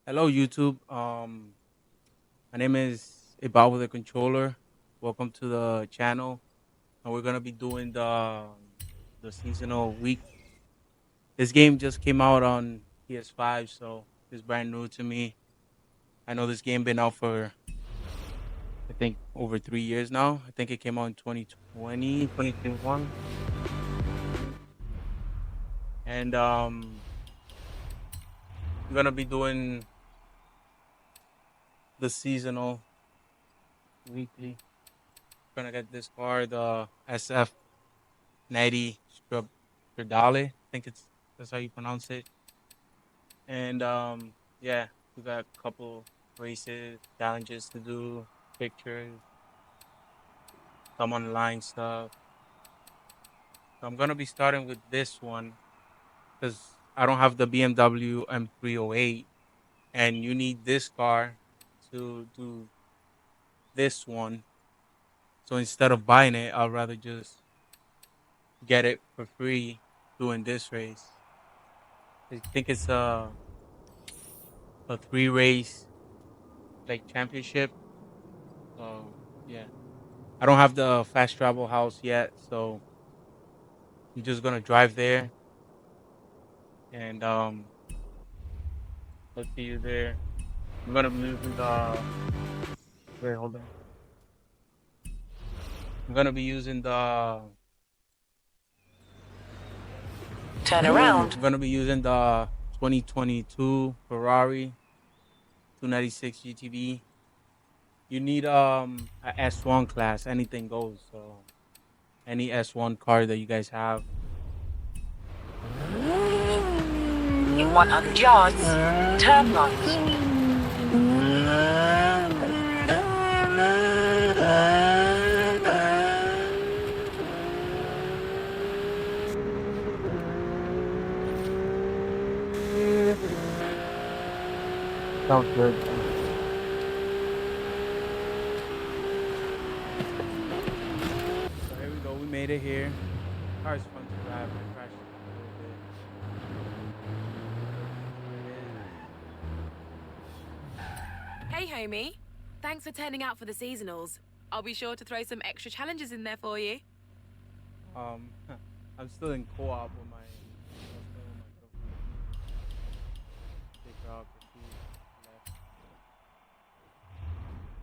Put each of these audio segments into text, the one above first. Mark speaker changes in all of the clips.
Speaker 1: Hello, YouTube. My name is Ibal with the controller. Welcome to the channel, and we're gonna be doing the seasonal week. This game just came out on PS5, so it's brand new to me. I know this game been out for I think over 3 years now. I think it came out in 2020, 2021, and I'm gonna be doing the seasonal weekly. Gonna get this car, the SF 90 Stradale. I think that's how you pronounce it. And yeah, we got a couple races, challenges to do, pictures, some online stuff. So I'm gonna be starting with this one because I don't have the BMW M308, and you need this car to do this one. So instead of buying it, I'd rather just get it for free doing this race. I think it's a three race like championship. So yeah, I don't have the fast travel house yet, so I'm just gonna drive there and let's see you there. I'm gonna be using the wait, hold on. I'm gonna be using
Speaker 2: Turn around.
Speaker 1: I'm gonna be using the 2022 Ferrari 296 GTB. You need a S1 class, anything goes. So any S1 car that you guys have.
Speaker 2: In 100 yards, turn right.
Speaker 1: Sounds good. So here we go. We made it here. Car is fun to drive. I crashed it a little bit. There it is.
Speaker 3: Hey, homie. Thanks for turning out for the seasonals. I'll be sure to throw some extra challenges in there for you.
Speaker 1: Um, I'm still in co-op with my. I was playing with my girlfriend. Pick her up if she left. Somebody.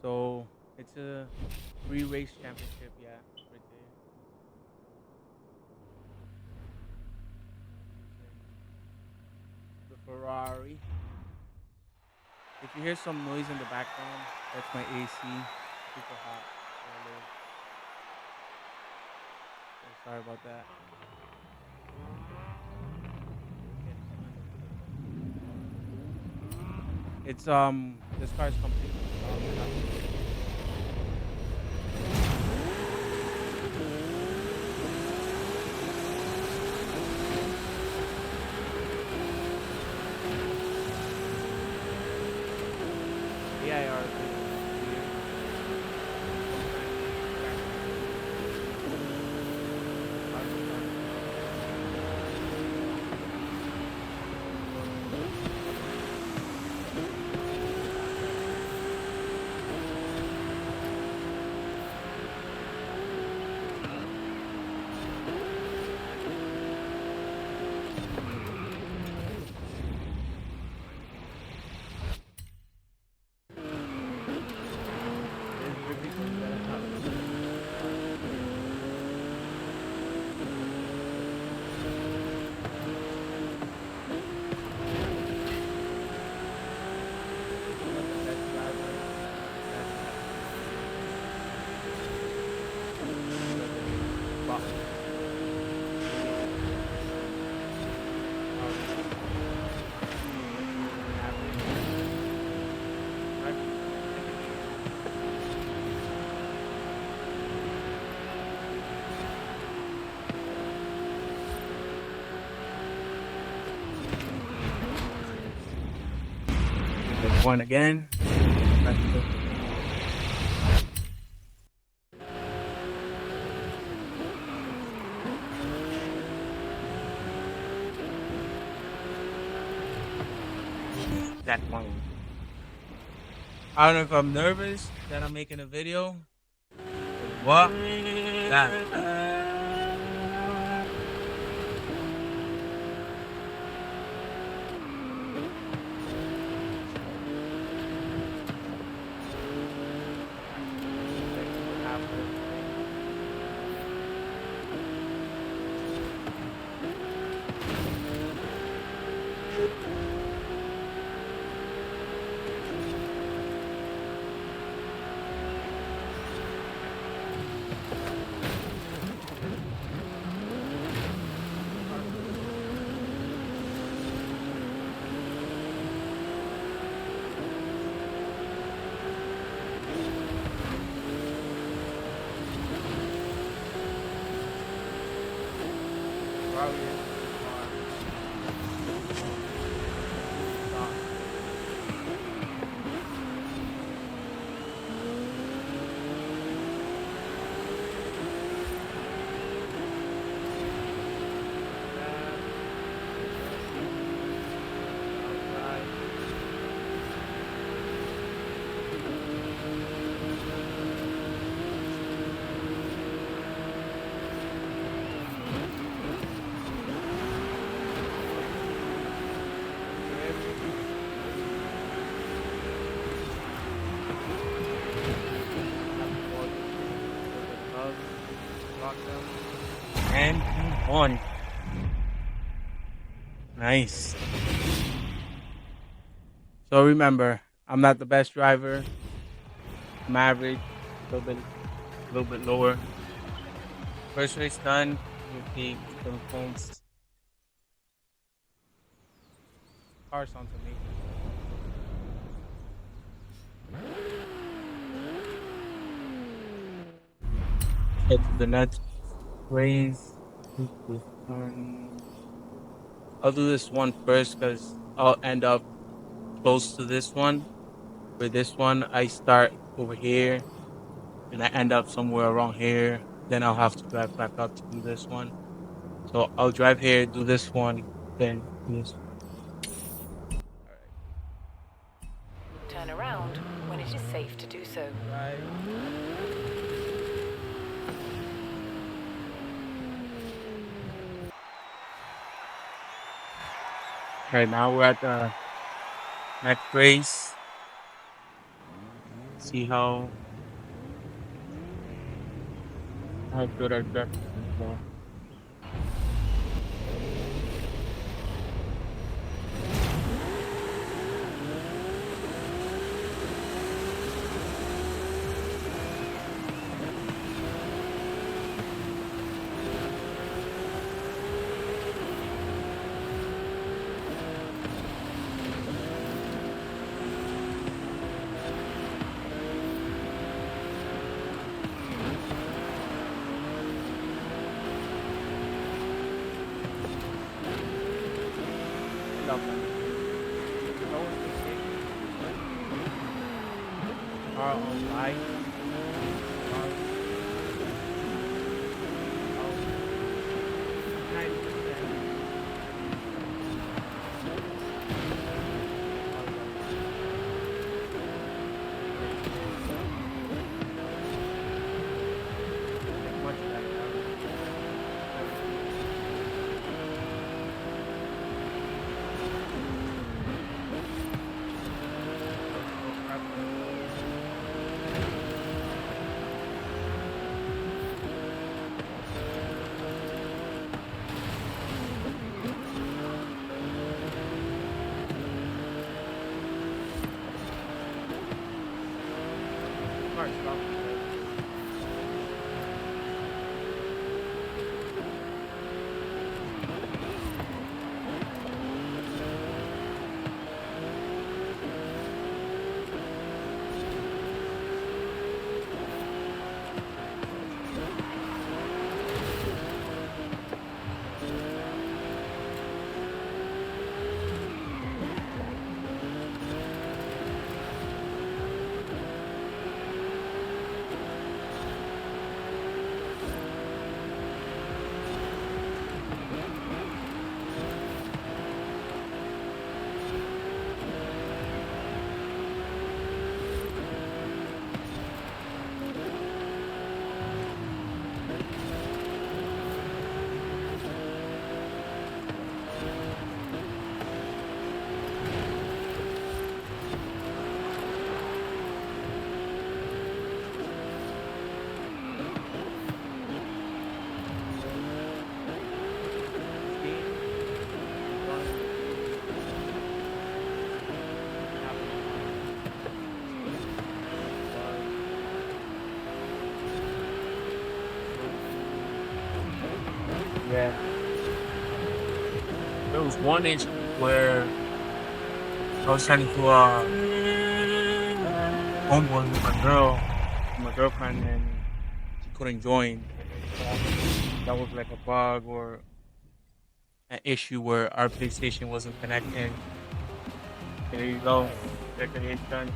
Speaker 1: So it's a free race championship. Yeah, right there. Using the Ferrari. If you hear some noise in the background, that's my AC. Super hot where I live. So sorry about that. Getting kind of cold. It's this car is completely stock. I have to get it. AIR is weird. Sometimes it crashes really easily. Cars will start stuck. It is drippy, so you gotta have the car clean. I'm not the best driver. That's not the ability, but um, on average, drive decent. I think it's decent. One again. That one. I don't know if I'm nervous that I'm making a video. What? That. And he won. Nice. So remember, I'm not the best driver. I'm average, a little bit lower. First race done. We'll see some points. Car sounds amazing. Head to the next race. I'll do this one first because I'll end up close to this one. For this one, I start over here and I end up somewhere around here. Then I'll have to drive back up to do this one. So I'll drive here, do this one, then do this one.
Speaker 2: Turn around when it is safe to do so.
Speaker 1: Right. Right now we're at the next race. See how good our drift is. Car on light. Yeah. There was one instance where I was trying to do a homeboy with my girlfriend, and she couldn't join. That was like a bug or an issue where our PlayStation wasn't connecting. There you go. Recreation.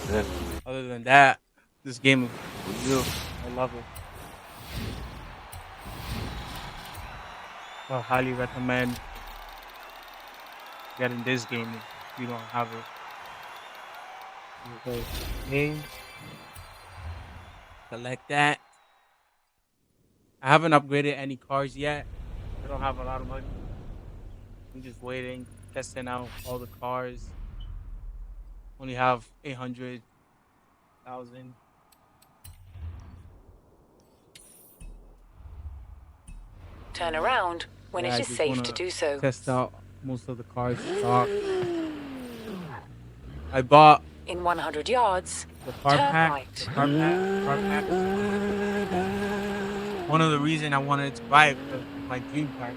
Speaker 4: Yeah.
Speaker 1: Other than that, this game was beautiful. I love it. I highly recommend getting this game if you don't have it. Okay. Game, select that. I haven't upgraded any cars yet. I don't have a lot of money. I'm just waiting, testing out all the cars. Only have 800,000.
Speaker 2: Turn around when
Speaker 1: Yeah,
Speaker 2: it
Speaker 1: I
Speaker 2: is
Speaker 1: just
Speaker 2: safe to
Speaker 1: wanna
Speaker 2: do so.
Speaker 1: test out most of the cars stock. I bought
Speaker 2: In 100 yards,
Speaker 1: the car
Speaker 2: turn
Speaker 1: pack,
Speaker 2: right.
Speaker 1: car packs. One of the reason I wanted to buy it because it's my dream car.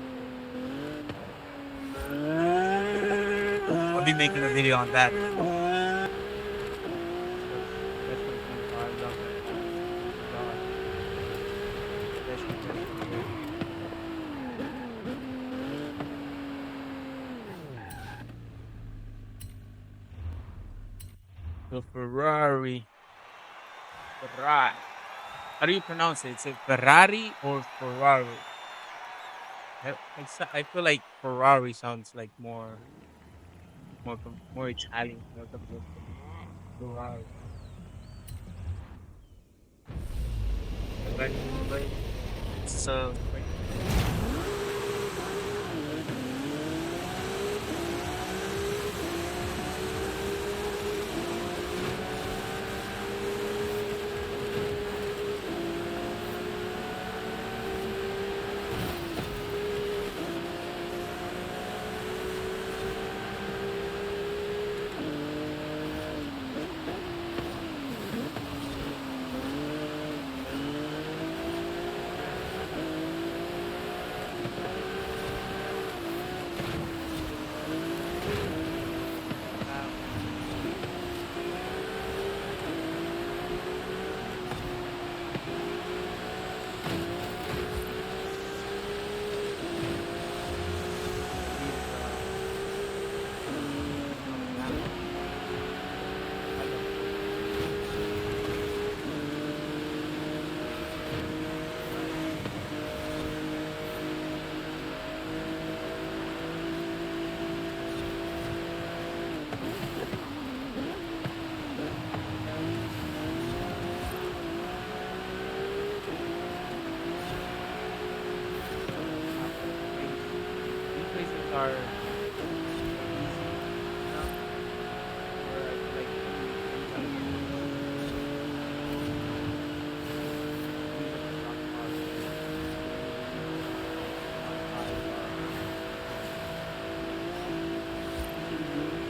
Speaker 1: I'll be making a video on that because that's my dream car. I love it. Oh my god, especially this one here. The Ferrari. Ferrari. How do you pronounce it? Is it Ferrari or Ferrari? I feel like Ferrari sounds like more Italian. More compared to Ferrari. Right. So right. These I love the race. These races are easy enough where I feel like anytime you get into it, these are the stock cars. Stock cars are easy to use.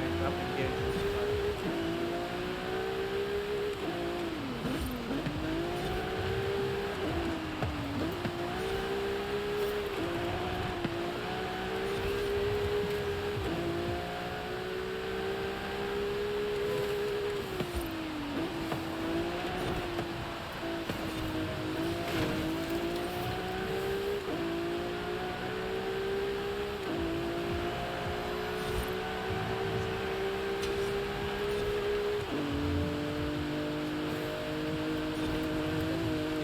Speaker 1: And dropping gears in this car is beautiful. Especially with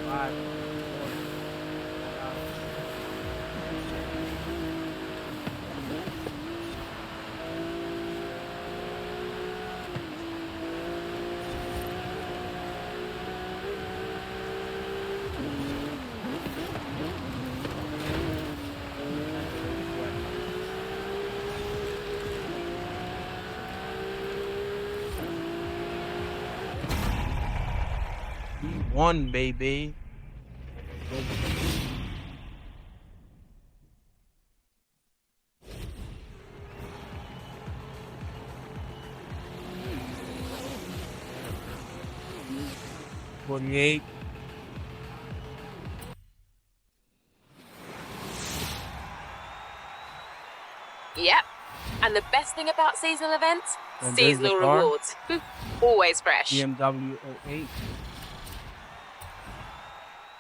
Speaker 1: 4 hours. Time to race yet. E1, baby. Let's go. 48.
Speaker 3: Yep. And the best thing about seasonal events?
Speaker 1: And there's the
Speaker 3: Seasonal
Speaker 1: car.
Speaker 3: rewards. Always fresh.
Speaker 1: BMW 08.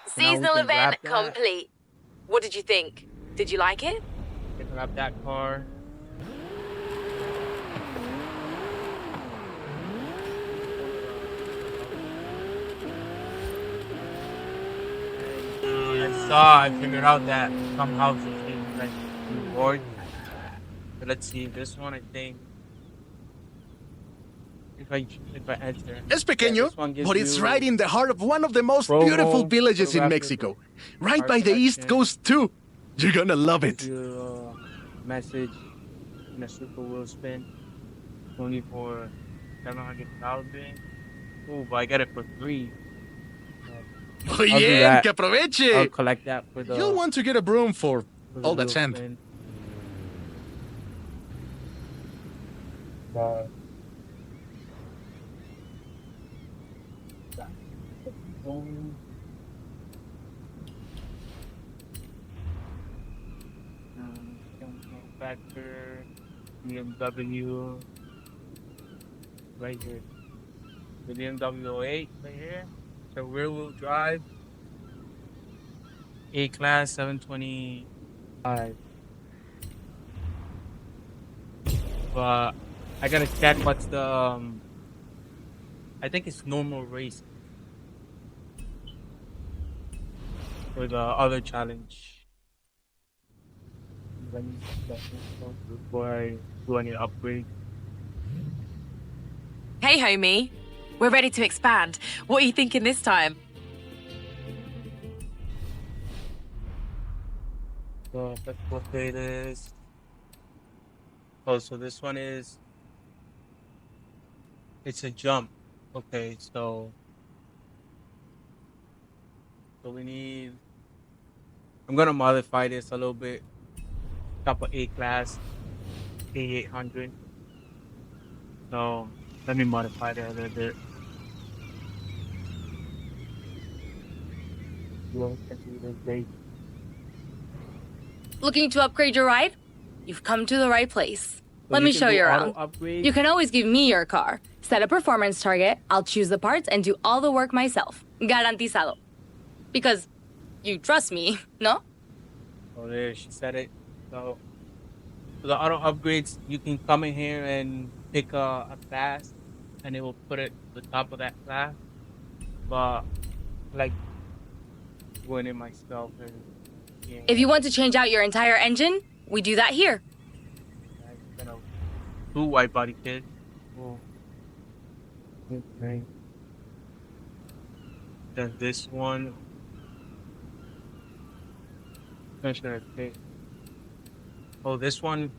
Speaker 1: So now we
Speaker 3: Seasonal
Speaker 1: can
Speaker 3: event
Speaker 1: grab that.
Speaker 3: complete. What did you think? Did you like it?
Speaker 1: We can grab that car. I figured out that some houses give like rewards. But let's see, this one I think if I enter,
Speaker 5: Es
Speaker 1: yeah,
Speaker 5: pequeño,
Speaker 1: this one gives
Speaker 5: but it's
Speaker 1: you
Speaker 5: right in the heart of one of the most beautiful
Speaker 1: promo,
Speaker 5: villages in
Speaker 1: photographic
Speaker 5: Mexico. Right
Speaker 1: art
Speaker 5: by the East
Speaker 1: collection,
Speaker 5: Coast, too. You're gonna love
Speaker 1: gives
Speaker 5: it.
Speaker 1: you a message in a super wheel spin, only for 700,000. Oh, but I get it for free.
Speaker 5: Muy
Speaker 1: I'll do
Speaker 5: bien,
Speaker 1: that.
Speaker 5: que
Speaker 1: I'll
Speaker 5: aproveche.
Speaker 1: collect that
Speaker 5: You'll want to get a broom for
Speaker 1: for the
Speaker 5: all that
Speaker 1: wheel
Speaker 5: sand.
Speaker 1: spin. But factor BMW right here. The BMW 08 right here. So rear wheel drive, A class 725. But I gotta check what's the I think it's normal race for the other challenge. Before I do any upgrade.
Speaker 3: Hey, homie. We're ready to expand. What are you thinking this time?
Speaker 1: So let's go play this. Oh, so this one is it's a jump. Okay, so we need I'm gonna modify this a little bit. Couple A class, A800. So let me modify that a little bit.
Speaker 6: Looking to upgrade your ride? You've come to the right place.
Speaker 1: So
Speaker 6: Let
Speaker 1: you
Speaker 6: me
Speaker 1: can
Speaker 6: show
Speaker 1: do
Speaker 6: you
Speaker 1: auto
Speaker 6: around.
Speaker 1: upgrade.
Speaker 6: You can always give me your car. Set a performance target, I'll choose the parts and do all the work myself. Garantizado. Because you trust me, no?
Speaker 1: Oh, there she said it. So for the auto upgrades, you can come in here and pick a class, and it will put it to the top of that class. But like going in myself and yeah,
Speaker 6: If you want to change out your entire engine, we do that here.
Speaker 1: I'm gonna do white body kit. Oh, okay. Then this one. What should I pick? Oh, this one.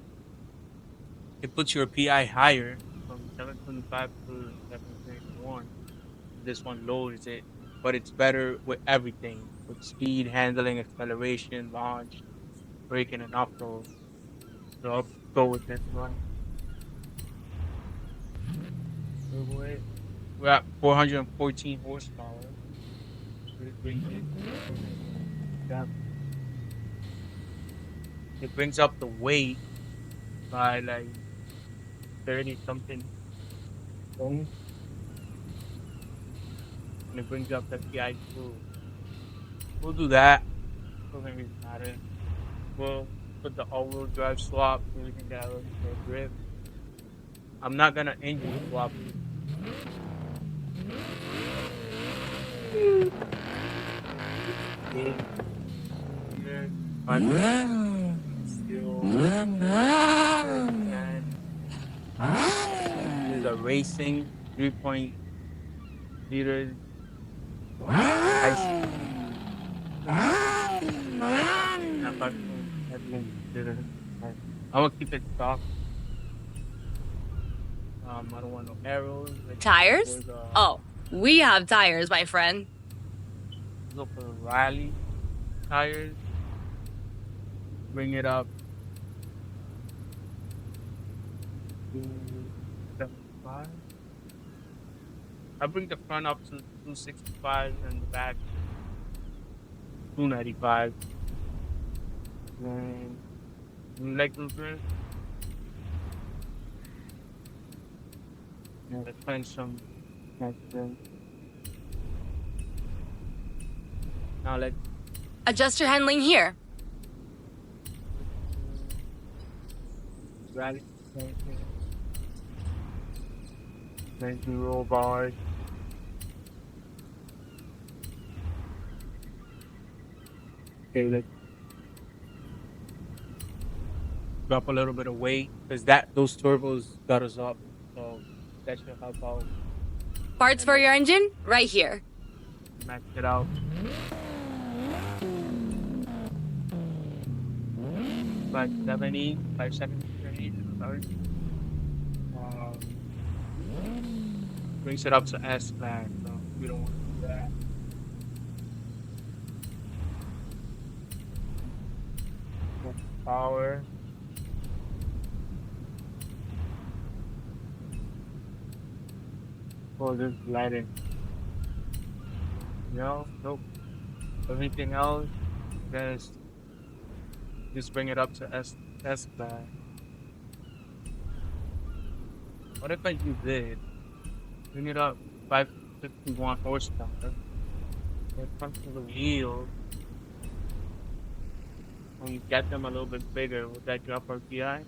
Speaker 1: It puts your PI higher from 725 to 721. This one lowers it, but it's better with everything with speed, handling, acceleration, launch, braking, and off road. So I'll go with this one. We're at 414 horsepower. Yeah. It brings up the weight by like 30 something tons, and it brings up the PI too. We'll do that. Doesn't really matter. We'll put the all-wheel drive swap so we can get a little more grip. I'm not gonna engine swap. There's a racing 3 liters. I'm gonna keep it stock. I don't want no arrows.
Speaker 6: Tires? Oh, we have tires, my friend.
Speaker 1: Go for the Riley tires. Bring it up to 75. I bring the front up to 265 and the back 295. Then leg movement. And let's find some next thing. Now let's
Speaker 6: Adjust your handling here.
Speaker 1: rally. Thank you, roll bars. Okay, let's drop a little bit of weight because those turbos got us up, so that should help out
Speaker 6: Parts for your engine? Right here.
Speaker 1: max it out. 570, 570, sorry. Um, brings it up to S class, so we don't want to do that. Power. Oh, this lighting. No, nope. Everything else, just bring it up to S class. What if I do this? Bring it up 551 horsepower. When it comes to the wheels, when you get them a little bit bigger, would that drop our PI?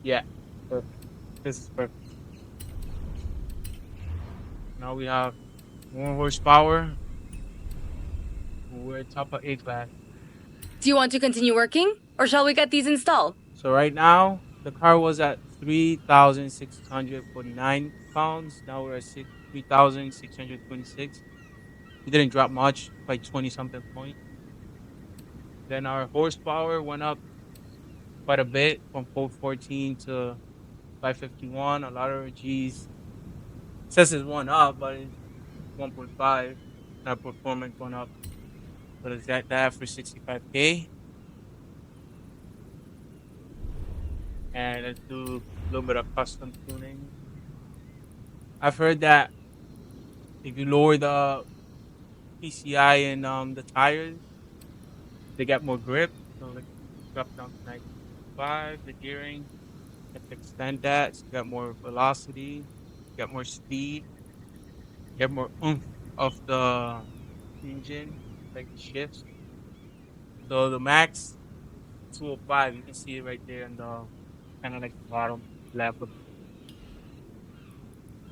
Speaker 1: Yeah, perfect. This is perfect. Now we have more horsepower. We're top of A class.
Speaker 6: Do you want to continue working? Or shall we get these installed?
Speaker 1: So right now, the car was at 3,649 pounds. Now we're at 3,626. It didn't drop much, by 20 something points. Then our horsepower went up quite a bit from 414 to 551. A lot of our G's says it's one up, but it's 1.5. Our performance went up. But it's that for 65K. And let's do a little bit of custom tuning. I've heard that if you lower the PCI and the tires, they get more grip. So let's drop down to 95. The gearing, let's extend that. So you got more velocity, get more speed, get more oomph of the engine, like the shifts. So the max 205, you can see it right there in the kind of like the bottom left. A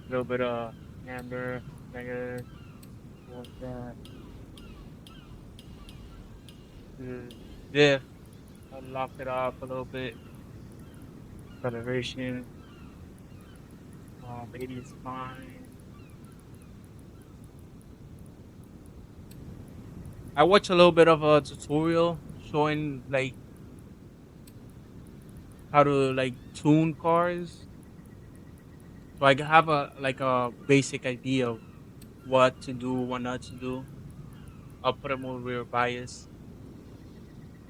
Speaker 1: little bit of amber, negative, like that. Diff, I'll lock it off a little bit. Acceleration, 80 is fine. I watched a little bit of a tutorial showing like how to like tune cars. So I have a basic idea of what to do, what not to do. I'll put a more rear bias.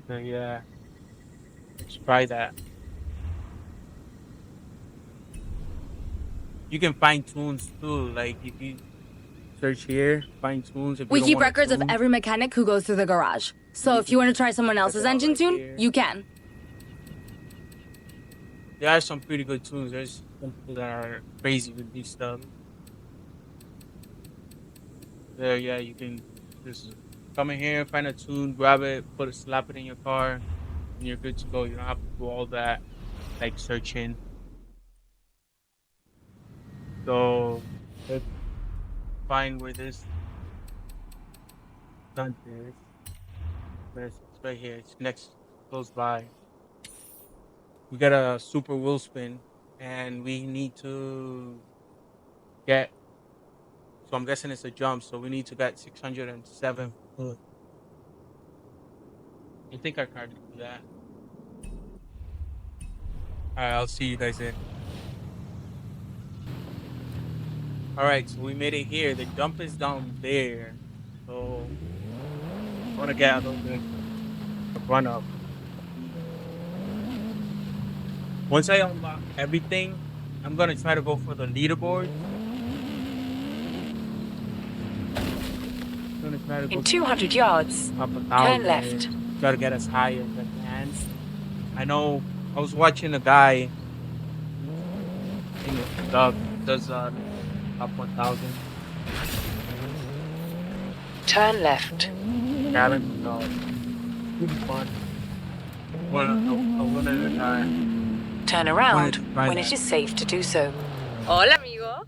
Speaker 1: So yeah, let's try that. You can find tunes too. Like if you search here, find tunes. If you
Speaker 6: We
Speaker 1: don't
Speaker 6: keep
Speaker 1: want to
Speaker 6: records of
Speaker 1: tune,
Speaker 6: every mechanic who goes through the garage. So if you want to try someone else's
Speaker 1: it out
Speaker 6: engine
Speaker 1: right
Speaker 6: tune,
Speaker 1: here.
Speaker 6: you can.
Speaker 1: There are some pretty good tunes. There's some people that are crazy with these stuff. There, yeah, you can just come in here, find a tune, grab it, slap it in your car, and you're good to go. You don't have to do all that, like searching. So let's find where this stunt is. It's right here. It's next, close by. We got a super wheel spin, and we need to get. So I'm guessing it's a jump. So we need to get 607 foot. I think our car can do that. All right, I'll see you guys in. All right, so we made it here. The jump is down there. So I want to get a little bit of run up. Once I unlock everything, I'm gonna try to go for the leaderboard. I'm gonna try to go
Speaker 2: In 200 yards,
Speaker 1: up a
Speaker 2: turn
Speaker 1: thousand.
Speaker 2: left.
Speaker 1: Try to get as high as I can. I know I was watching a guy in does up 1,000
Speaker 2: Turn left.
Speaker 1: challenge. So it's fun. One at a time.
Speaker 2: Turn
Speaker 1: Wanted
Speaker 2: around
Speaker 1: to try
Speaker 2: when
Speaker 1: that.
Speaker 2: it is safe to do so.
Speaker 6: Hola, amigo.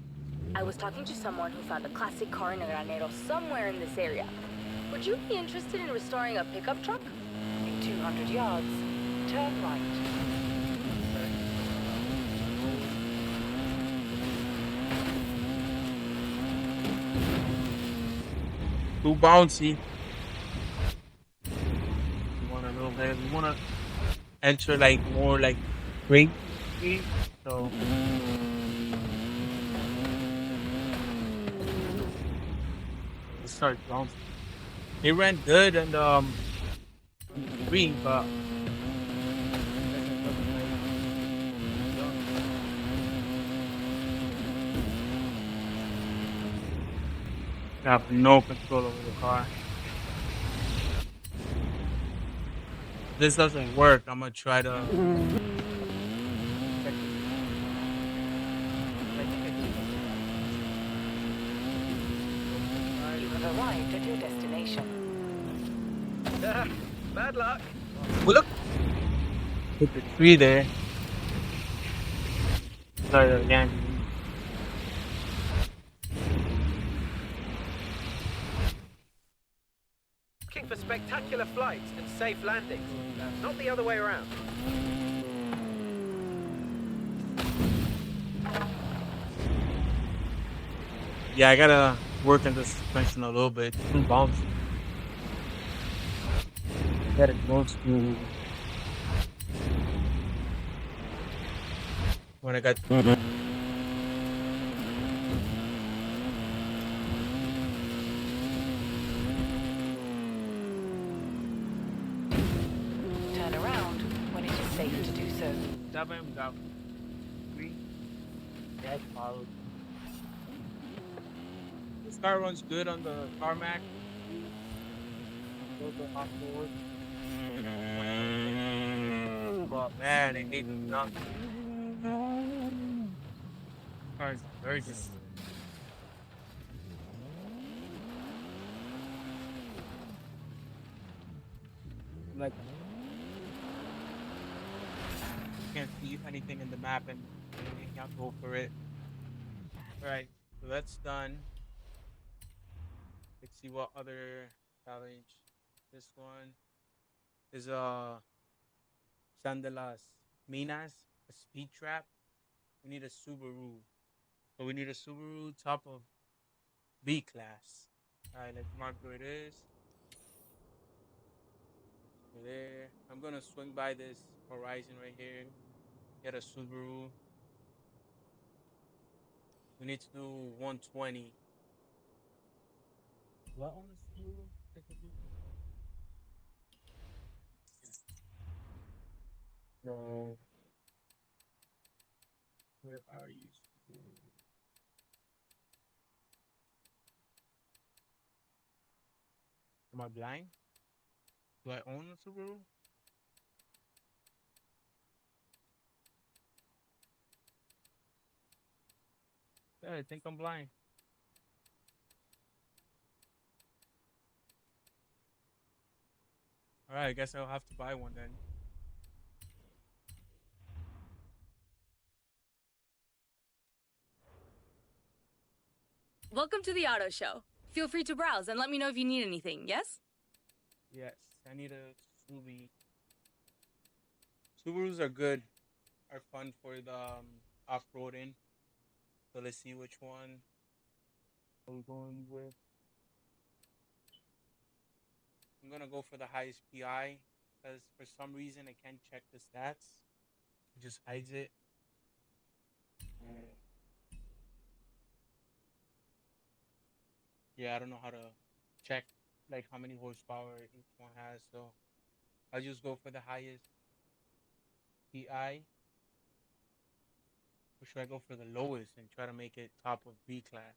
Speaker 6: I was talking to someone who found a classic car in a granero somewhere in this area. Would you be interested in restoring a pickup truck?
Speaker 2: In 200 yards, turn right.
Speaker 1: Too bouncy. We want a little bit. We want to enter like more like great. So let's start bouncing. It ran good and green, but I have no control over the car. If this doesn't work, I'm gonna try to.
Speaker 2: You have arrived at your destination.
Speaker 5: Bad luck.
Speaker 1: Well, look, hit the tree there. Start it again.
Speaker 7: Looking for spectacular flights and safe landings, not the other way around.
Speaker 1: Yeah, I gotta work on the suspension a little bit. Too bouncy. Get it close to when I got.
Speaker 2: Turn around when it is safe to do so.
Speaker 1: 3. Yes, followed. This car runs good on the tarmac. Little bit off-road. But man, it needs nothing. Car is gorgeous. Like, can't see anything in the map and you can't go for it. Alright, so that's done. Let's see what other challenge. This one is Sandelas Minas, a speed trap. We need a Subaru. So we need a Subaru top of B class. Alright, let's mark where it is. There. I'm gonna swing by this Horizon right here. Get a Subaru. We need to do 120. What on the Subaru? No. Where are you? Am I blind? Do I own a Subaru? Yeah, I think I'm blind. All right, I guess I'll have to buy one then.
Speaker 6: Welcome to the auto show. Feel free to browse and let me know if you need anything, yes?
Speaker 1: Yes, I need a Subi. Subarus are good, are fun for the off-roading. So let's see which one we're going with. I'm gonna go for the highest PI because for some reason I can't check the stats. It just hides it. Yeah, I don't know how to check like how many horsepower each one has, so I'll just go for the highest PI. Or should I go for the lowest and try to make it top of B class?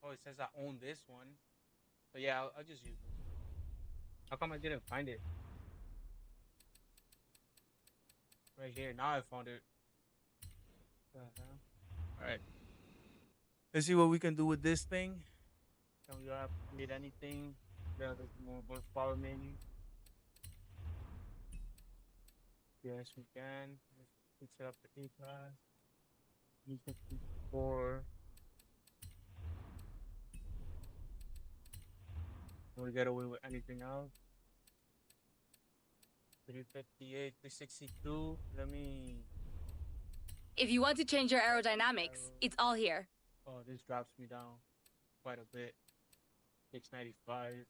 Speaker 1: Oh, it says I own this one. So yeah, I'll just use it. How come I didn't find it? Right here. Now I found it. Alright. Let's see what we can do with this thing. Can we upgrade anything? There's more horsepower maybe. Yes, we can. Let's set up the A class. E64. Can we get away with anything else? 358, 362. Let me.
Speaker 6: If you want to change your aerodynamics, it's all here.
Speaker 1: Oh, this drops me down quite a bit. 695.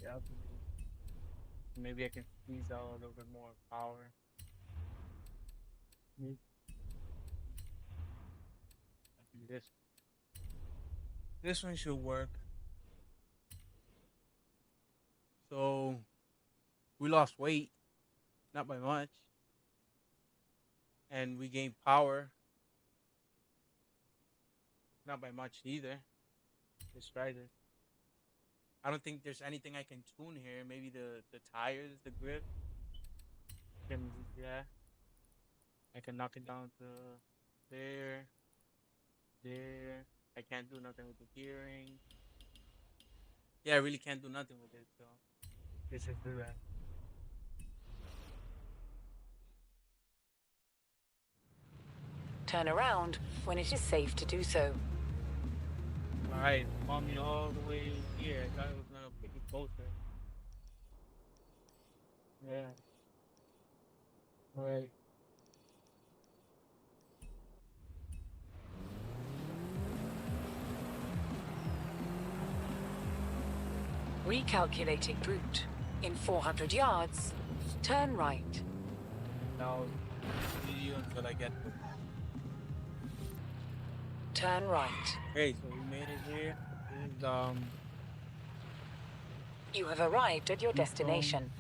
Speaker 1: Yeah. Maybe I can squeeze out a little bit more power. This one should work. So we lost weight, not by much, and we gained power, not by much either. Let's try this. I don't think there's anything I can tune here. Maybe the tires, the grip. Yeah. I can knock it down to there, there. I can't do nothing with the gearing. Yeah, I really can't do nothing with it. So let's just do that.
Speaker 2: Turn around when it is safe to do so.
Speaker 1: All right, brought me all the way here. I thought it was gonna pick it closer. Yeah. All right.
Speaker 2: Recalculating route. In 400 yards, turn right.
Speaker 1: Now, video until I get to.
Speaker 2: Turn right.
Speaker 1: Okay, so we made it here. This is
Speaker 2: You have arrived at your destination.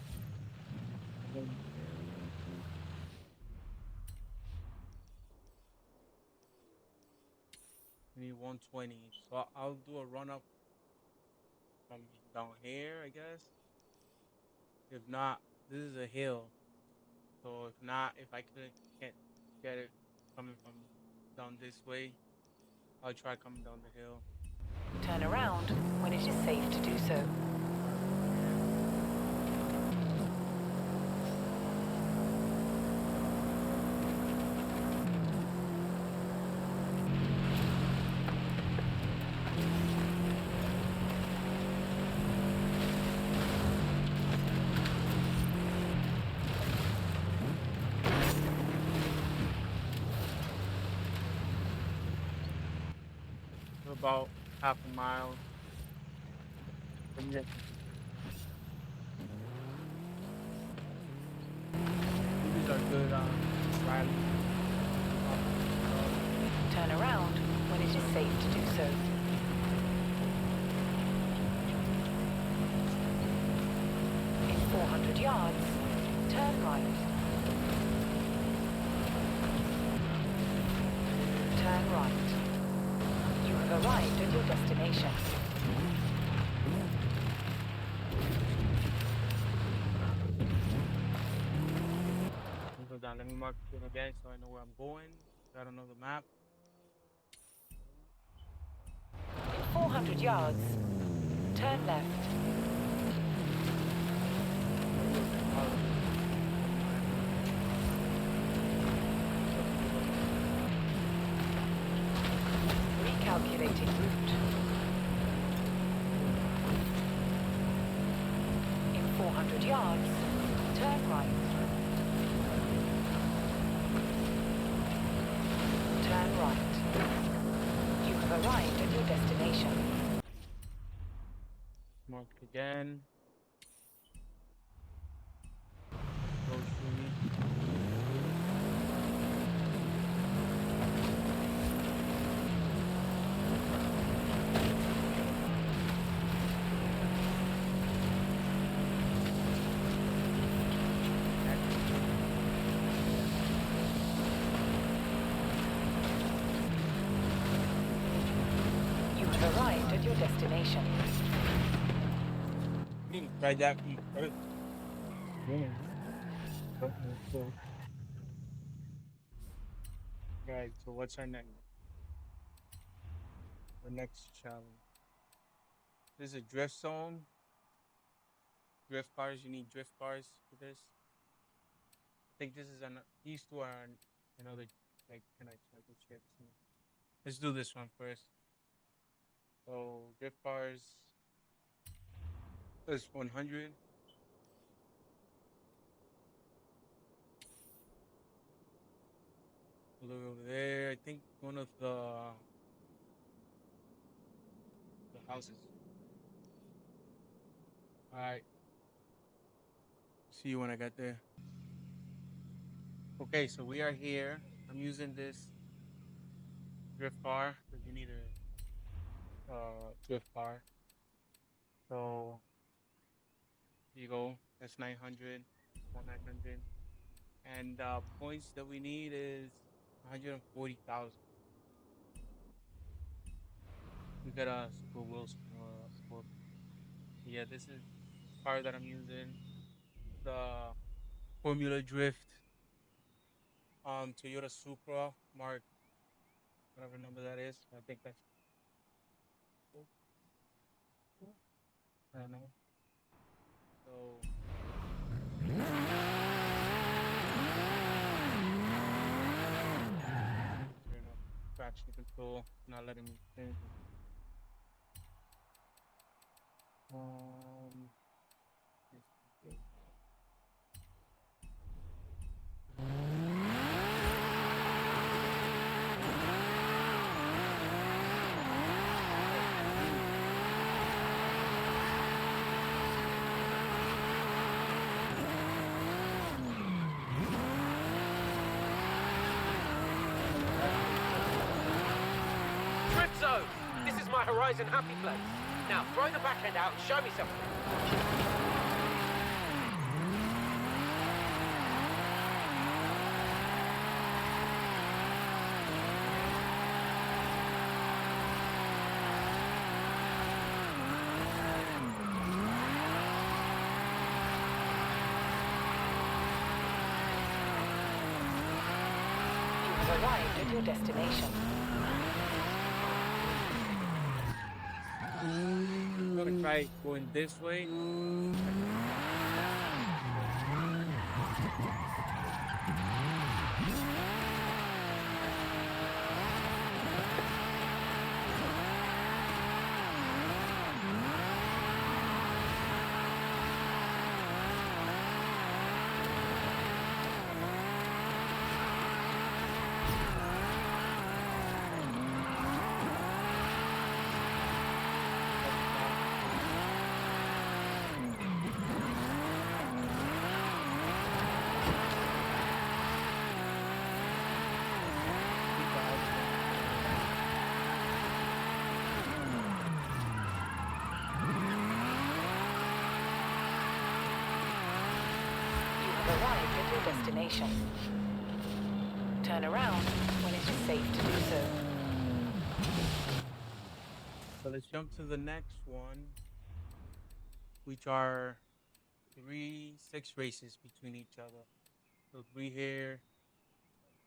Speaker 1: we need 120. So I'll do a run up from down here, I guess. If not, this is a hill. So if not, if I can't get it coming from down this way, I'll try coming down the hill.
Speaker 2: Turn around when it is safe to do so.
Speaker 1: About half a mile. These are good riding.
Speaker 2: Turn around when it is safe to do so. In 400 yards, turn right. Turn right. You have arrived at your destination.
Speaker 1: Go down. Let me mark it again so I know where I'm going. I don't know the map.
Speaker 2: In 400 yards, turn left. Recalculating route. In 400 yards, turn right. Turn right. You have arrived at your destination.
Speaker 1: Mark again. Go through me.
Speaker 2: have arrived at your destination.
Speaker 1: Try that first. Right. So what's our next? The next challenge. This is a drift zone. Drift cars. You need drift cars for this. I think this is these two are another like kind of championships. Let's do this one first. So drift cars is 100. Look over there. I think one of the houses. All right. See you when I get there. Okay, so we are here. I'm using this drift car because you need a drift car. So here you go. That's 900. 900. And points that we need is 140,000. We got a Super Wheels sport. Yeah, this is car that I'm using. The Formula Drift Toyota Supra Mark, whatever number that is. I think that's, I don't know. So turn up traction control, not letting me finish. Um,
Speaker 7: Drift zone! This is my Horizon happy place. Now throw the back end out and show me something.
Speaker 2: You have arrived at your destination.
Speaker 1: I'm gonna try going this way.
Speaker 2: You have arrived at your destination. Turn around when it is safe to do so.
Speaker 1: So let's jump to the next one, which are 6 races between each other. So 3 here,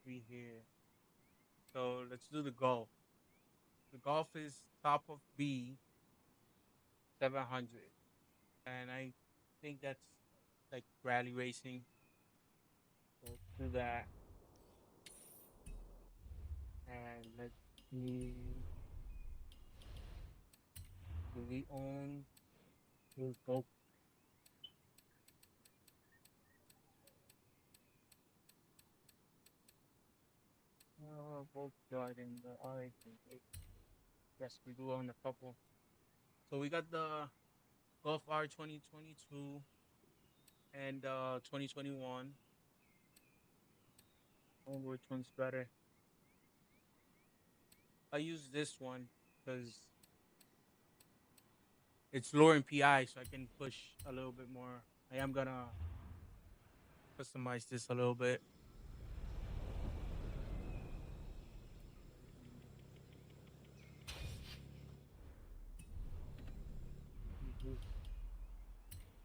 Speaker 1: 3 here. So let's do the golf. The golf is top of B, 700. And I think that's like rally racing. So let's do that. And let's see. Do we own those golf? Volkswagen, the I think. Yes, we do own a couple. So we got the Golf R 2022 and 2021. I wonder which one's better. I use this one because it's lower in PI, so I can push a little bit more. I am gonna customize this a little bit.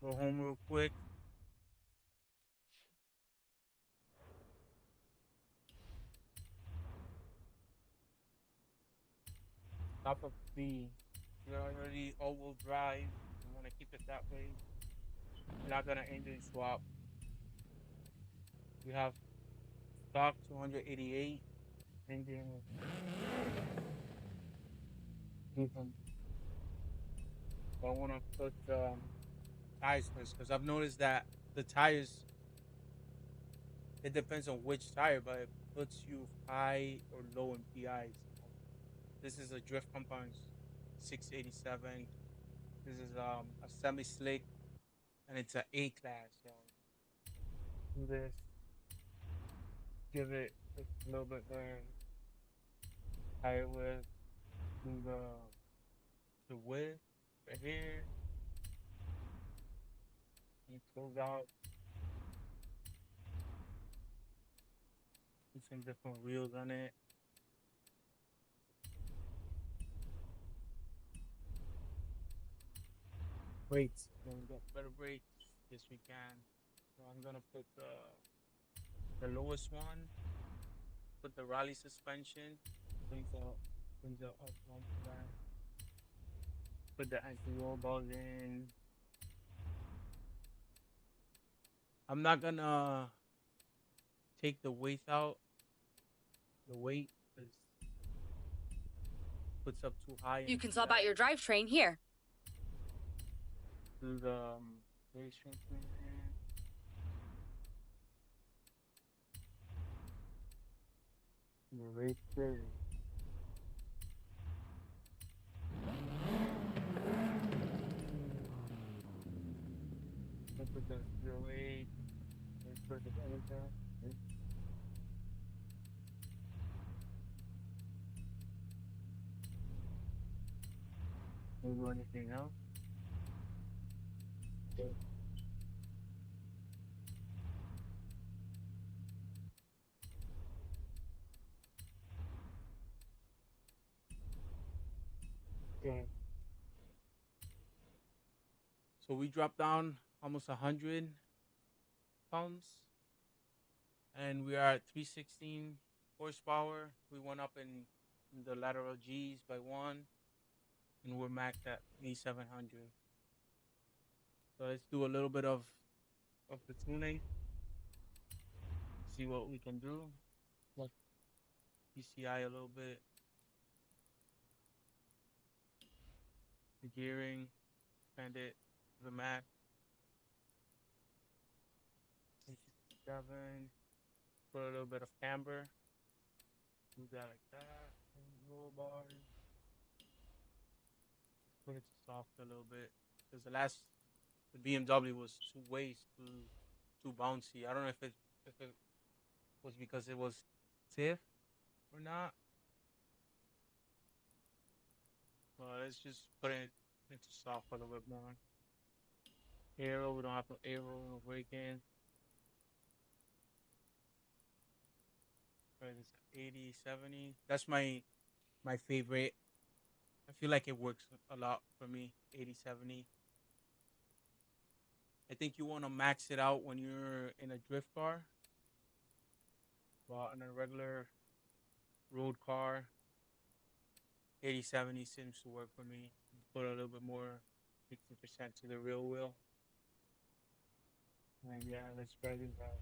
Speaker 1: Go home real quick. Top of the, we're already all-wheel drive. We want to keep it that way. We're not gonna engine swap. We have stock 288 engine. Mhm. I want to put tires first because I've noticed that the tires, it depends on which tire, but it puts you high or low in PIs. This is a drift compound 687. This is a semi slick and it's an A class. So do this, give it a little bit more tire width, do the width right here, and close out. Put some different wheels on it. Brakes. Can we get better brakes? Yes, we can. So I'm gonna put the lowest one. Put the rally suspension. Brings out up one for that. Put the anti-roll bars in. I'm not gonna take the weight out. The weight is puts up too high.
Speaker 6: You can swap out your drivetrain here.
Speaker 1: Do the race strengthening. The race training. Put the 08. Put the editor. Don't do anything else. Okay. Okay. So we dropped down almost 100 pounds, and we are at 316 horsepower. We went up in the lateral G's by one, and we're maxed at 8700. So let's do a little bit of the tuning. See what we can do. Like PCI a little bit. The gearing, expand it to the max. 7. Put a little bit of camber. Do that like that. Roll bars. Put it to soft a little bit. Because the BMW was too bouncy. I don't know if it was because it was stiff or not. But let's just put it into soft a little bit more. Aero, we don't have no aero, no braking. Right, it's 80, 70. That's my favorite. I feel like it works a lot for me. 80, 70. I think you want to max it out when you're in a drift car. But in a regular road car, 80, 70 seems to work for me. Put a little bit more, 60% to the rear wheel. And yeah, let's try this out.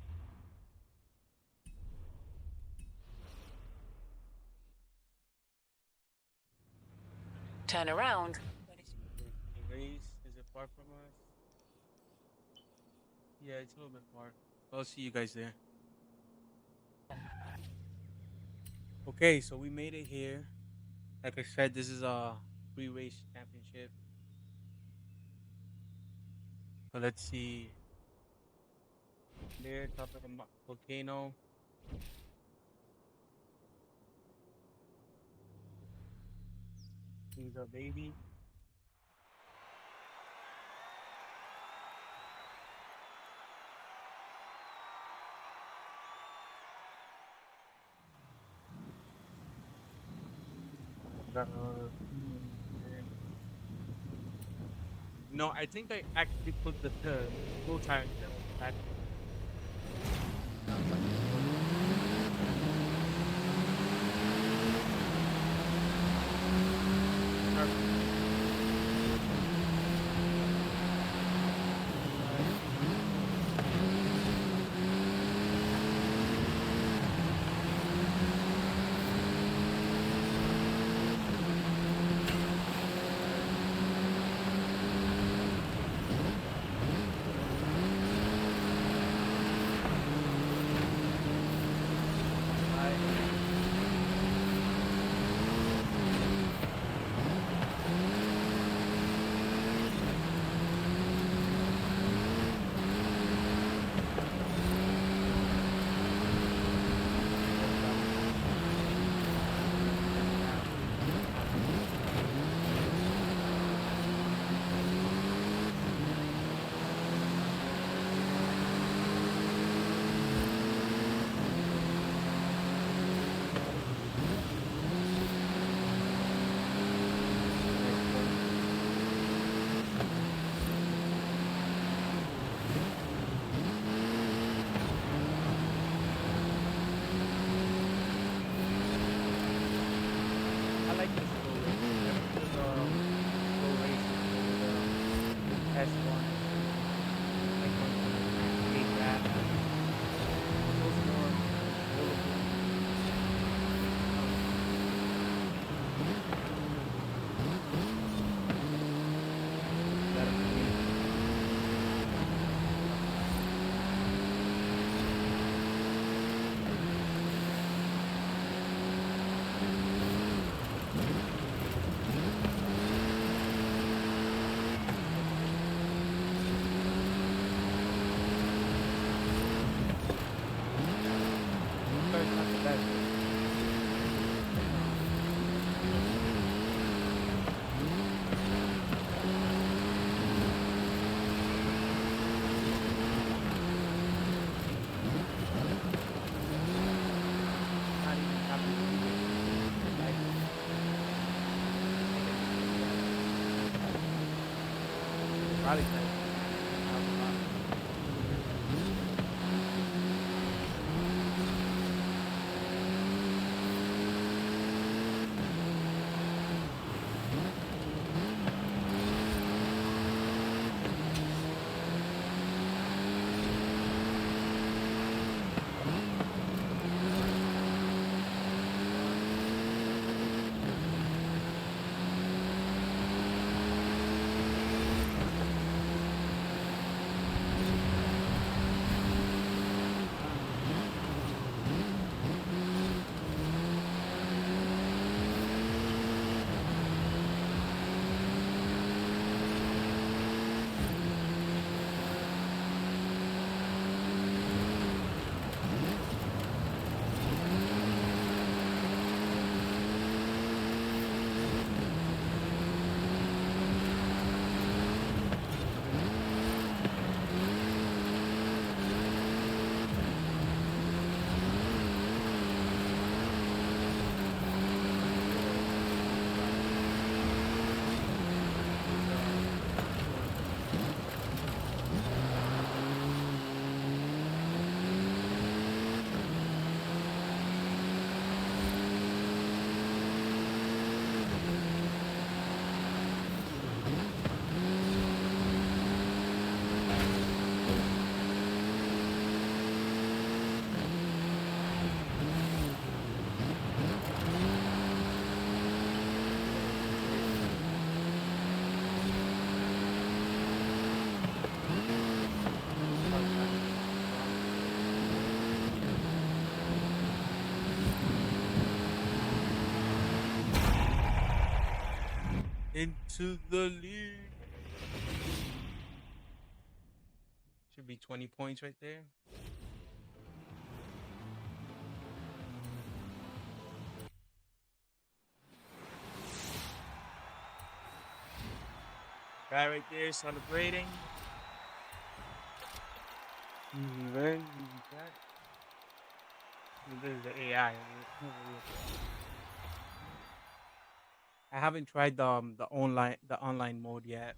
Speaker 2: Turn around.
Speaker 1: The race, is it far from us? Yeah, it's a little bit far. I'll see you guys there. Okay, so we made it here. Like I said, this is a free race championship. So let's see. There, top of the volcano. He's a baby. Got a No, I think I actually put the low tire in the back. I like this slow race. Never feel slow race with the S1. Like one create that. Feels more affordable. Better for me. First, not the best. Not even happy to be here. Like, probably like, into the lead. Should be 20 points right there. Guy right there celebrating. Easy win, easy track. This is the AI. I haven't tried the online mode yet.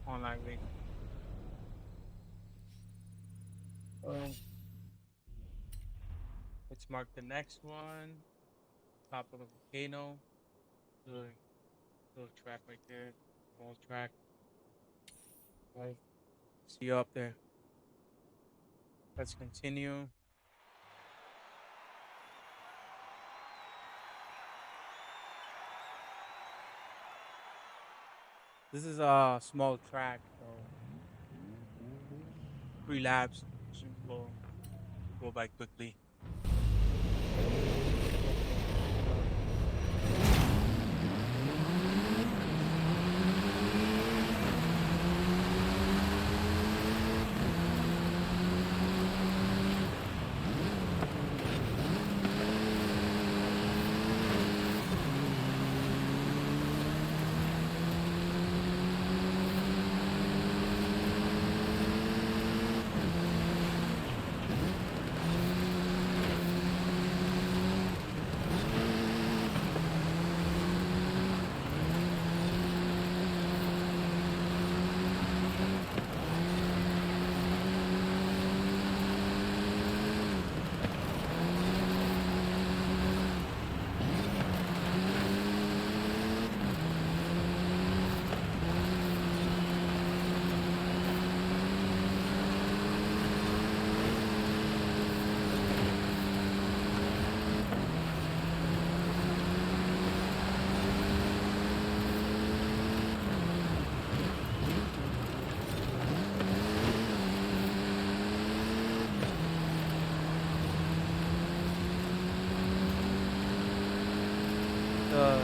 Speaker 1: online race. Um, let's mark the next one. Top of the volcano. Little track right there. Small track. Right. See you up there. Let's continue. This is a small track, so 3 laps should go by quickly. Uh,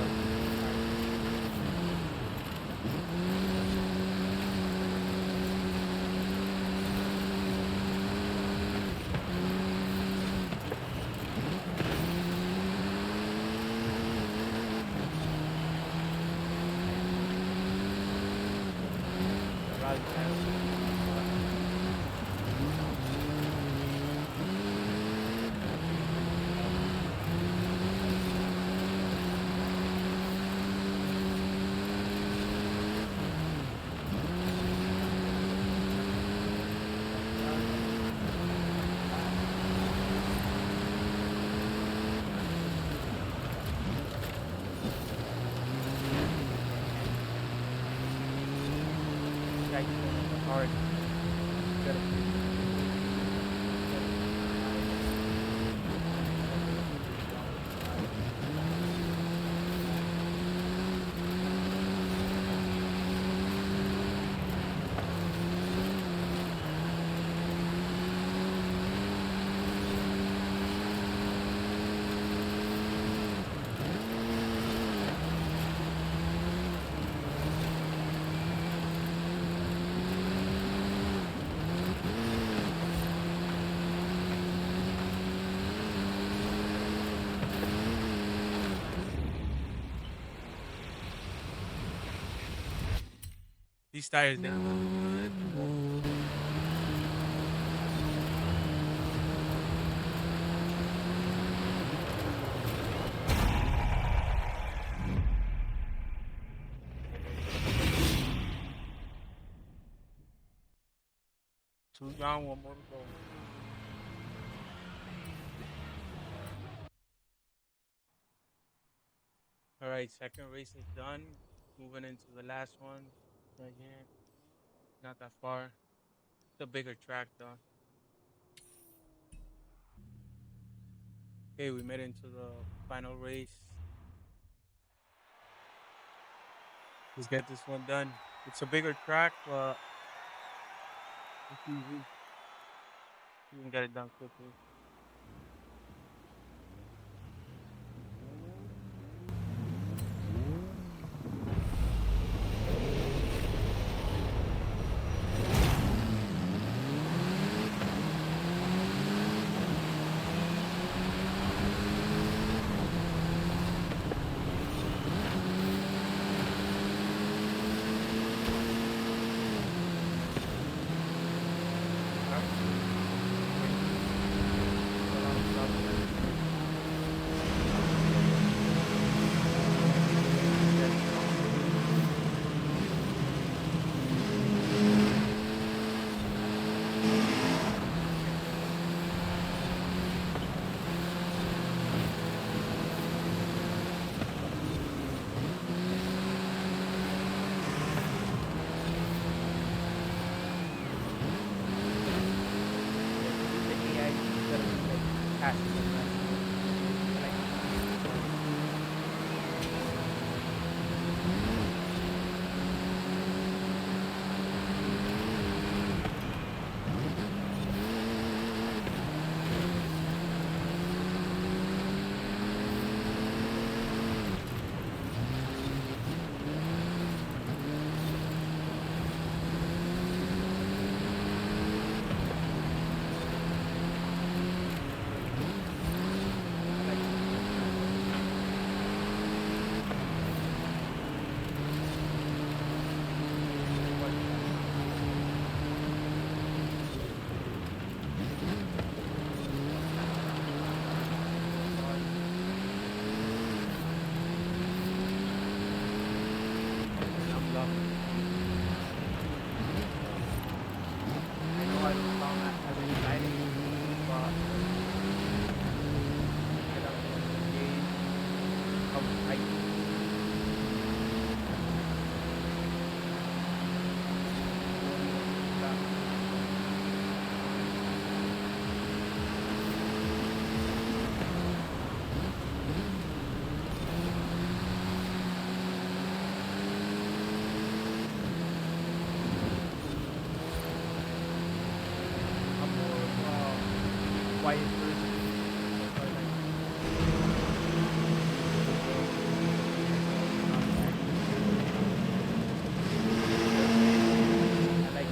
Speaker 1: hard. These tires down. Two down, one more to go. All right, second race is done. Moving into the last one right here. Not that far. It's a bigger track though. Okay, we made it into the final race. Let's get this one done. It's a bigger track, but it's easy. You can get it done quickly. I know I don't sound as exciting, but I don't know the game. I was hyped. I'm more of a quiet person. So I like I like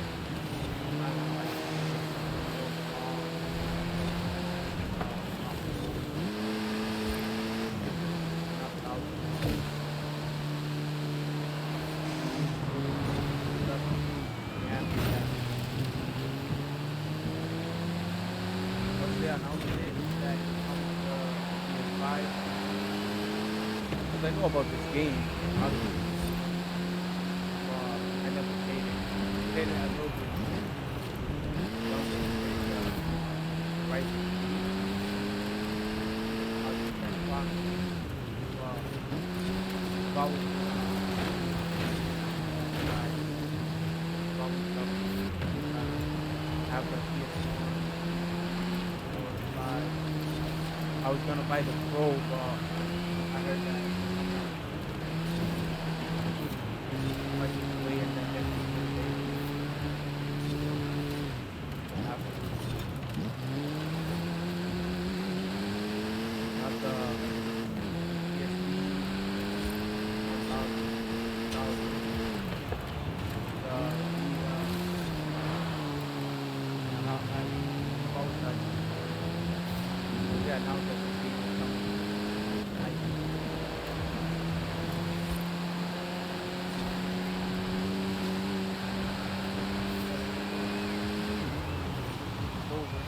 Speaker 1: not loud. Once they announced it that it comes to the PS5, because I know about this game, obviously, but I never played it. Played it a little bit. Right? I was just fun. Wow. Wow. Have the PS4 or 5. I was gonna buy the Pro, but I heard that much way and then not the PSP, yeah, now that the game is coming, over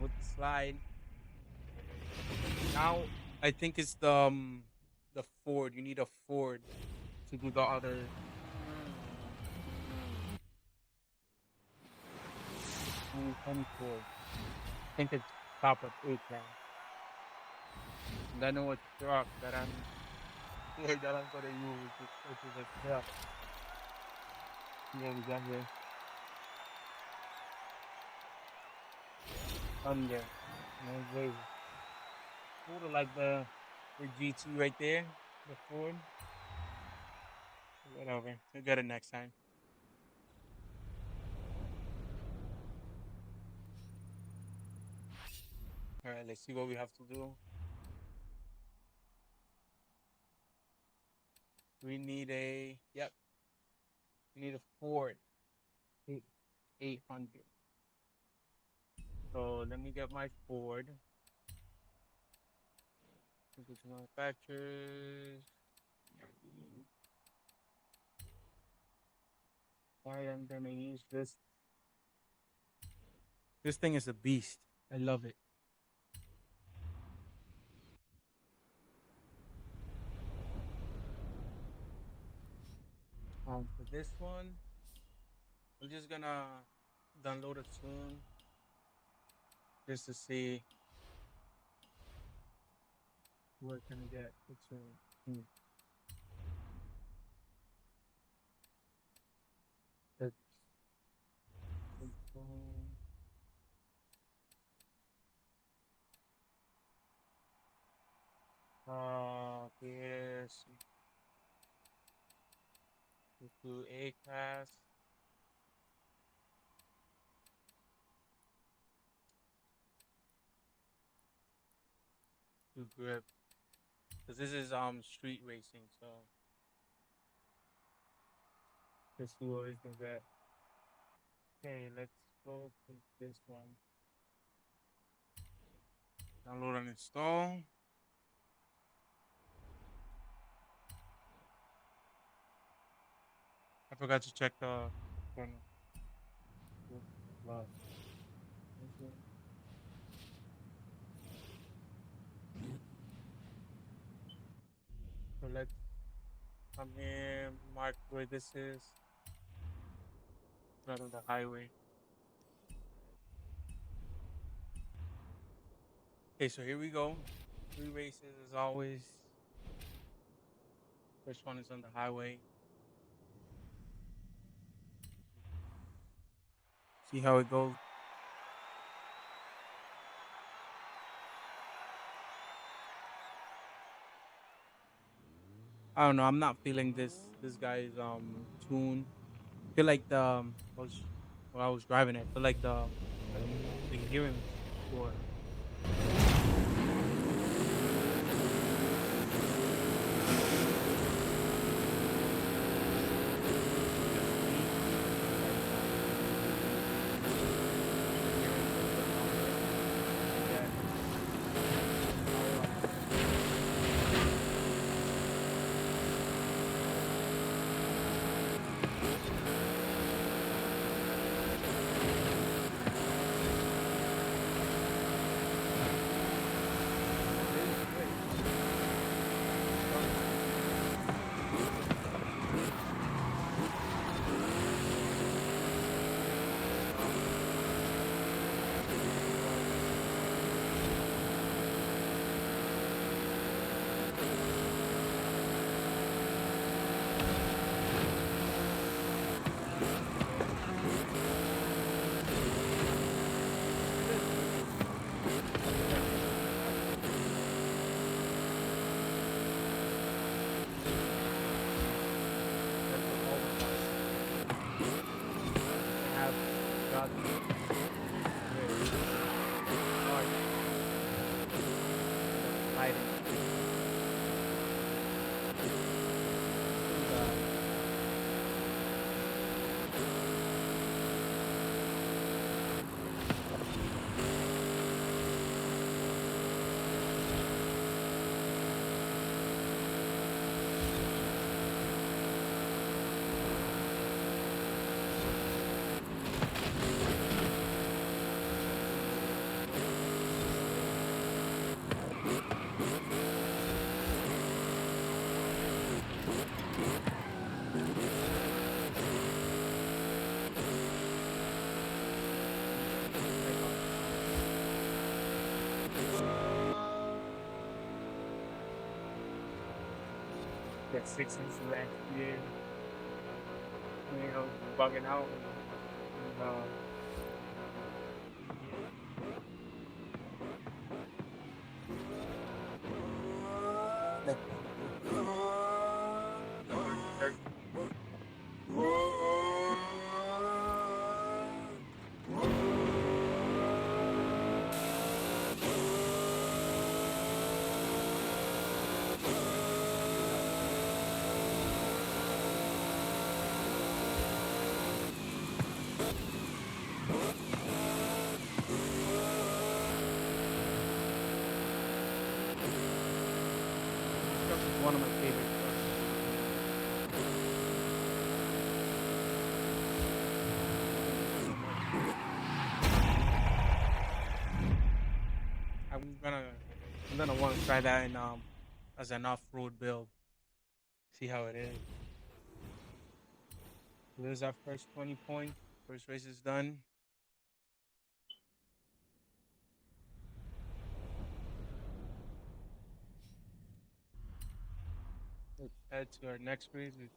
Speaker 1: with the slide. Now I think it's the Ford. You need a Ford to do the other. Any Ford. I think it's top of 8 now. And I know a truck that I'm that I'm gonna use. Which is a truck. Yeah, we got here. Thunder. No way. Sort of like the GT right there, the Ford. Whatever. We'll get it next time. All right, let's see what we have to do. We need a yep. We need a Ford 800. So let me get my Ford. This is manufacturers. Why I'm gonna use this. This thing is a beast. I love it. For this one, I'm just gonna download it soon, just to see what can I get. It's it's, it's here's to A class. To grip, because this is street racing, so let's see what we can get. Okay, let's go to this one. Download and install. I forgot to check the kernel. Wow. So let's Come here, mark where this is. Right on the highway. Okay, so here we go. 3 races as always. First one is on the highway. See how it goes. I don't know. I'm not feeling this guy's tune. I feel like while I was driving it. I feel like the gearing was poor. Have got lighting. Got 6 inches left here. Bugging out. And, Truck is one of my favorite trucks. I'm gonna want to try that in as an off-road build. See how it is. There's our first 20 points. First race is done. Let's head to our next race. It's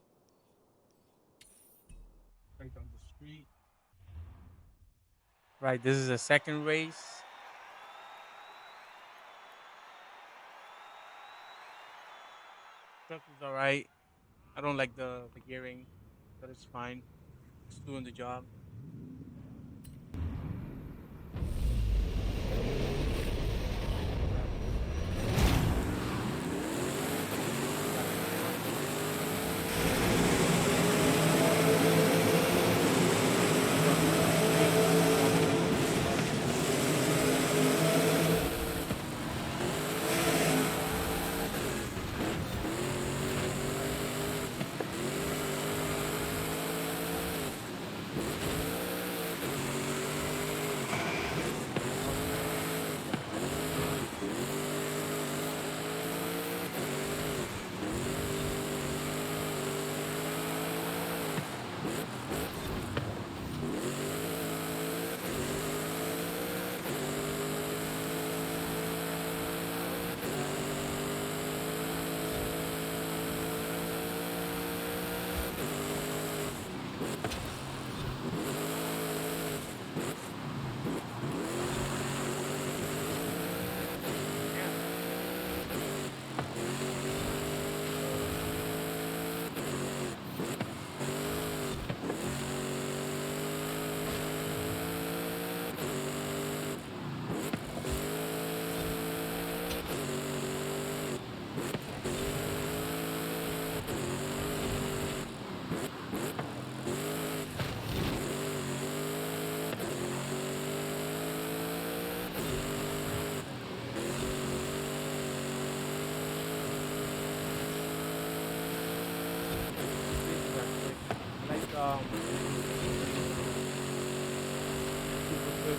Speaker 1: right down the street. Right, this is a second race. Truck is alright. I don't like the gearing, but it's fine. It's doing the job. super good.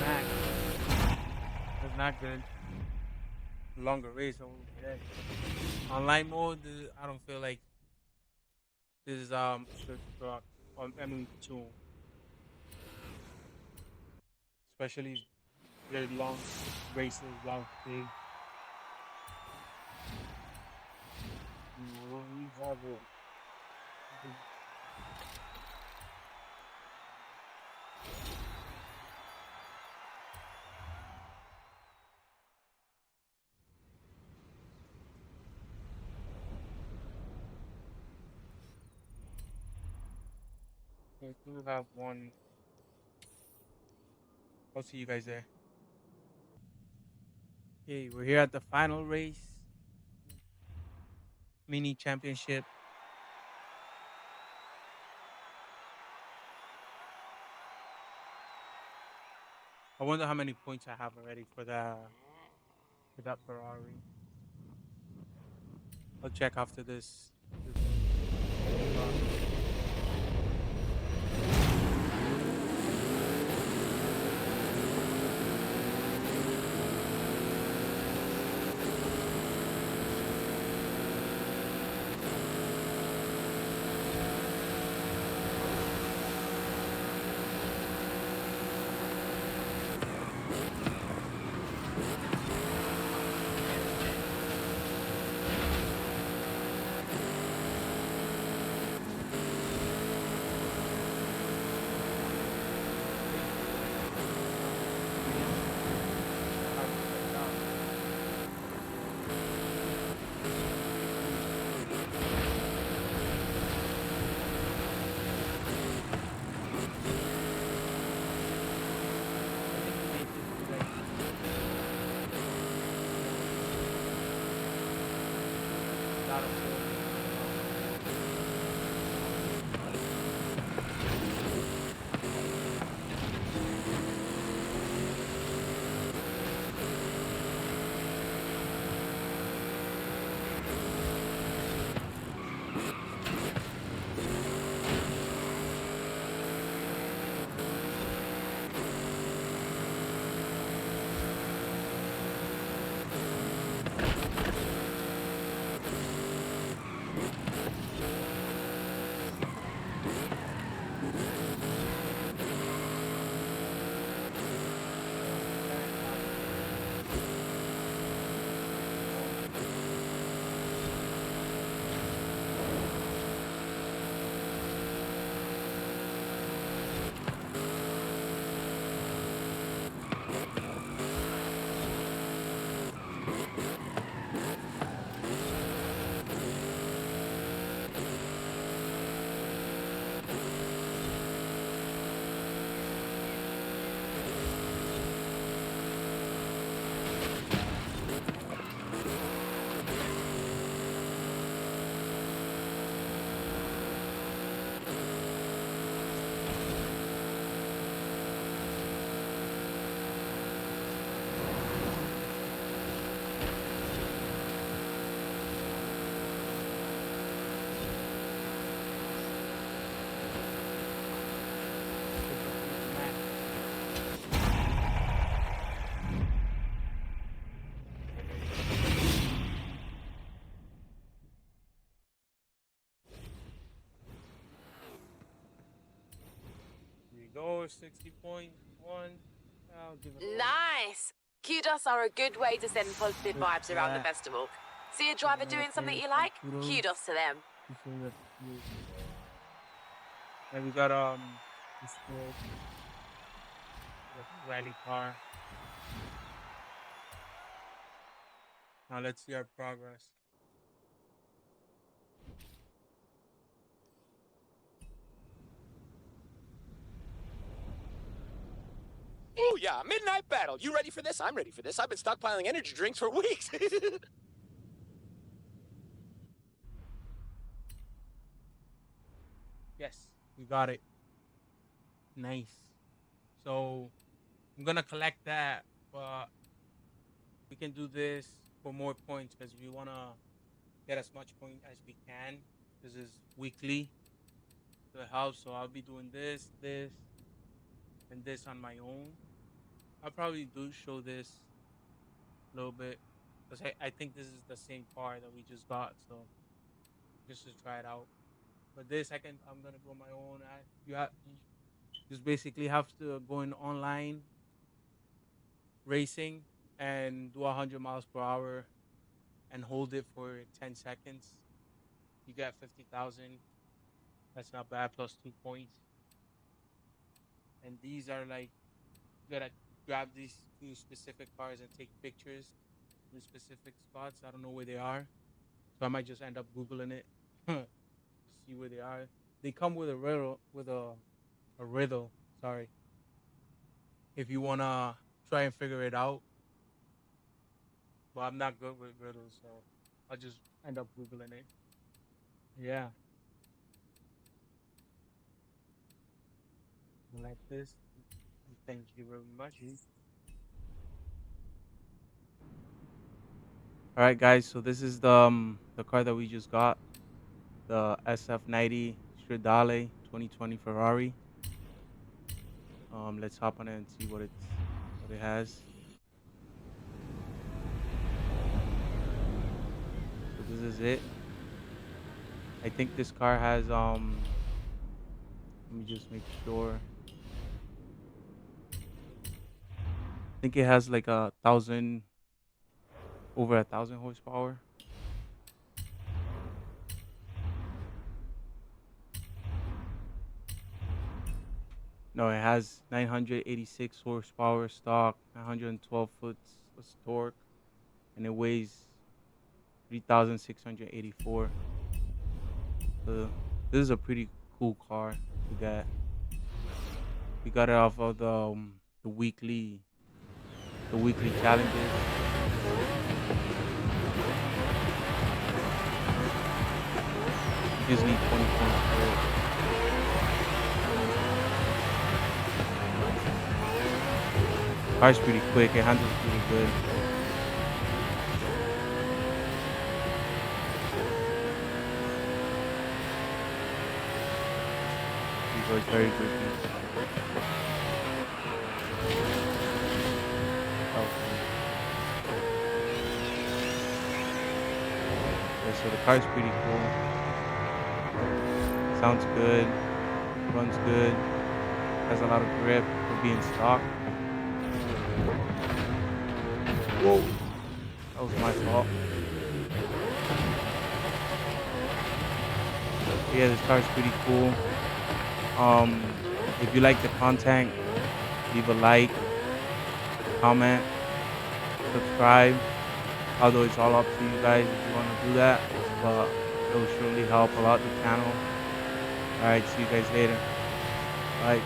Speaker 1: Max. That's not good. Longer race. I will be dead. Online mode, I don't feel like this is should rock. I mean, too, especially very long races, long thing. We have it. We do have one. I'll see you guys there. Okay, we're here at the final race, mini championship. I wonder how many points I have already for that Ferrari. I'll check after this score 60.1. I'll give it a
Speaker 3: Nice. Kudos are a good way to send positive
Speaker 1: Good
Speaker 3: vibes
Speaker 1: for
Speaker 3: around the
Speaker 1: that.
Speaker 3: festival. See a driver doing something you like? Kudos to them.
Speaker 1: And we got this cool rally car. Now let's see our progress.
Speaker 7: Oh, yeah, midnight battle. You ready for this? I'm ready for this. I've been stockpiling energy drinks for weeks.
Speaker 1: Yes, we got it. Nice. So I'm gonna collect that, but we can do this for more points because we wanna get as much point as we can. This is weekly to the house, so I'll be doing this, and this on my own. I'll probably do show this a little bit because I think this is the same car that we just got, so just to try it out. But this I'm gonna go my own. You just basically have to go in online racing and do 100 miles per hour and hold it for 10 seconds. You get 50,000. That's not bad. Plus 2 points. And these are like you gotta grab these two specific cars and take pictures in specific spots. I don't know where they are, so I might just end up googling it to see where they are. They come with a riddle, a riddle. Sorry, if you wanna try and figure it out. But I'm not good with riddles, so I'll just end up googling it. Yeah, like this. Thank you very much. All right, guys. So this is the car that we just got, the SF90 Stradale 2020 Ferrari. Let's hop on it and see what it has. So this is it. I think this car has Let me just make sure. I think it has like over 1,000 horsepower. No, it has 986 horsepower stock, 112 foot of torque, and it weighs 3,684. So this is a pretty cool car to get. We got it off of the weekly challenges. You just need 20 points for it. Car's pretty quick. It handles pretty good. It goes very quickly. Okay. Yeah, so the car's pretty cool. Sounds good. Runs good. Has a lot of grip for being stock. Whoa. That was my fault. Yeah, this car is pretty cool. If you like the content, leave a like, comment, subscribe. Although it's all up to you guys if you want to do that, but it will surely help a lot the channel. Alright, see you guys later. Bye.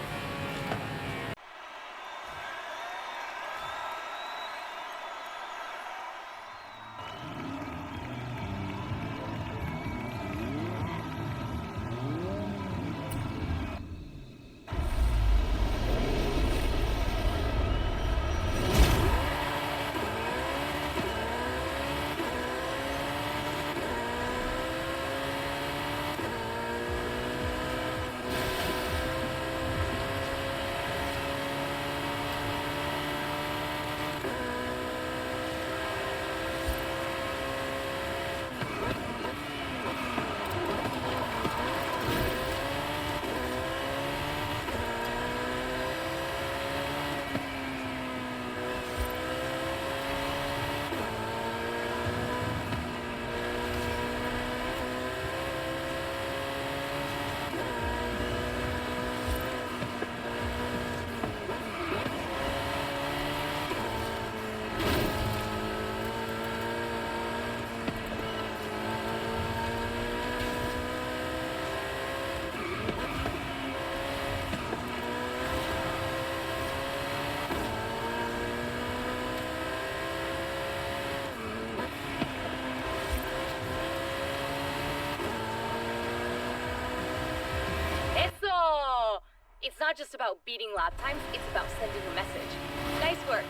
Speaker 6: not just about beating lap times, it's about sending a message. Nice work.